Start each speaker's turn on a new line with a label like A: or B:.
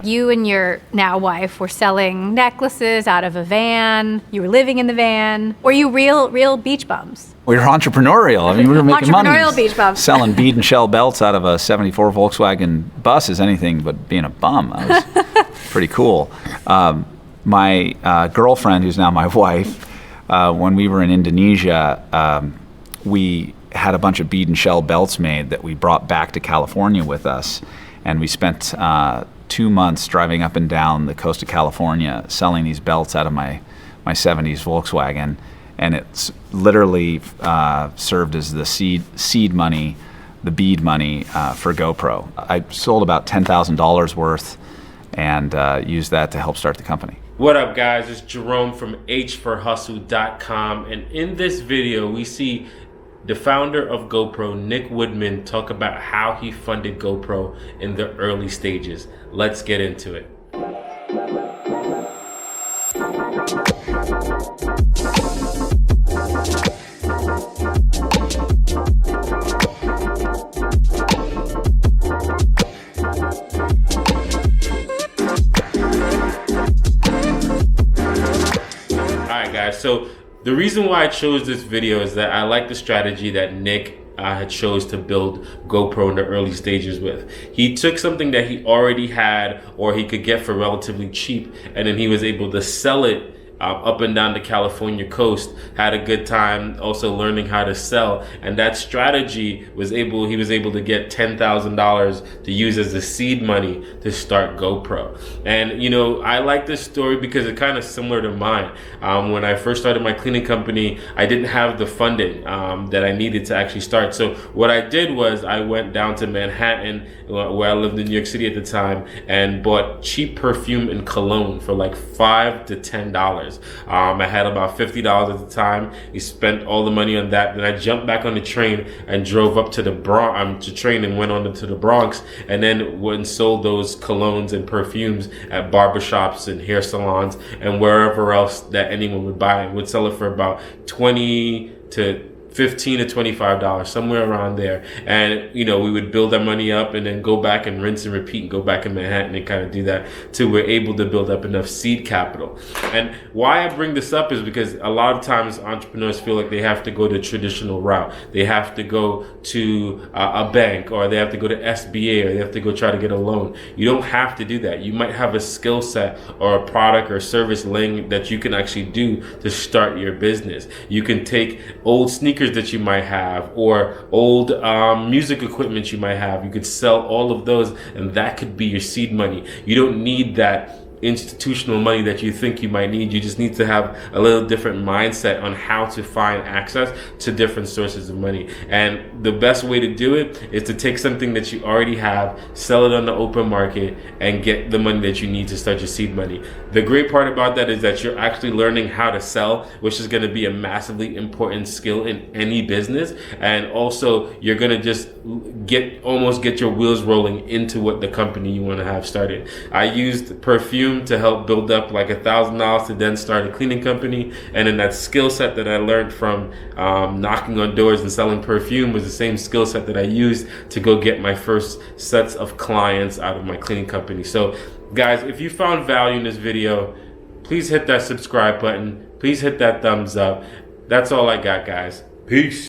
A: You and your now wife were selling necklaces out of a van. You were living in the van. Were you real beach bums?
B: We were entrepreneurial. I mean, we were making money.
A: Entrepreneurial beach bums.
B: Selling bead and shell belts out of a 74 Volkswagen bus is anything but being a bum. That was pretty cool. My girlfriend, who's now my wife, when we were in Indonesia, we had a bunch of bead and shell belts made that we brought back to California with us. And we spent 2 months driving up and down the coast of California selling these belts out of my 70s Volkswagen. And it's literally served as the seed money, the bead money for Gopro. I sold about $10,000 worth and used that to help start the company.
C: What up, guys? It's Jerome from h4hustle.com, and in this video we see the founder of Gopro, Nick Woodman, talk about how he funded Gopro in the early stages. Let's get into it. Alright guys, so the reason why I chose this video is that I like the strategy that Nick had chose to build Gopro in the early stages with. He took something that he already had or he could get for relatively cheap, and then he was able to sell it up and down the California coast, had a good time also learning how to sell, and that strategy he was able to get $10,000 to use as the seed money to start Gopro. And you know, I like this story because it's kind of similar to mine. When I first started my cleaning company, I didn't have the funding that I needed to actually start. So what I did was I went down to Manhattan, where I lived in New York City at the time, and bought cheap perfume and cologne for like $5 to $10. I had about $50 at the time. We spent all the money on that. Then I jumped back on the train and drove up to the Bronx, to train and went on to the Bronx, and then went and sold those colognes and perfumes at barbershops and hair salons and wherever else that anyone would buy, and would sell it for about $20 to $15 to $25, somewhere around there. And you know, we would build our money up and then go back and rinse and repeat and go back in Manhattan and kind of do that till we're able to build up enough seed capital. And why I bring this up is because a lot of times entrepreneurs feel like they have to go the traditional route. They have to go to a bank, or they have to go to SBA, or they have to go try to get a loan. You don't have to do that. You might have a skill set or a product or service laying that you can actually do to start your business. You can take old sneakers that you might have, or old music equipment you might have. You could sell all of those, and that could be your seed money. You don't need that institutional money that you think you might need. You just need to have a little different mindset on how to find access to different sources of money. And the best way to do it is to take something that you already have, sell it on the open market, and get the money that you need to start your seed money. The great part about that is that you're actually learning how to sell, which is going to be a massively important skill in any business. And also you're going to just almost get your wheels rolling into what the company you want to have started. I used perfume to help build up like $1,000 to then start a cleaning company, and then that skill set that I learned from knocking on doors and selling perfume was the same skill set that I used to go get my first sets of clients out of my cleaning company. So guys, if you found value in this video, please hit that subscribe button, please hit that thumbs up. That's all I got, guys. Peace.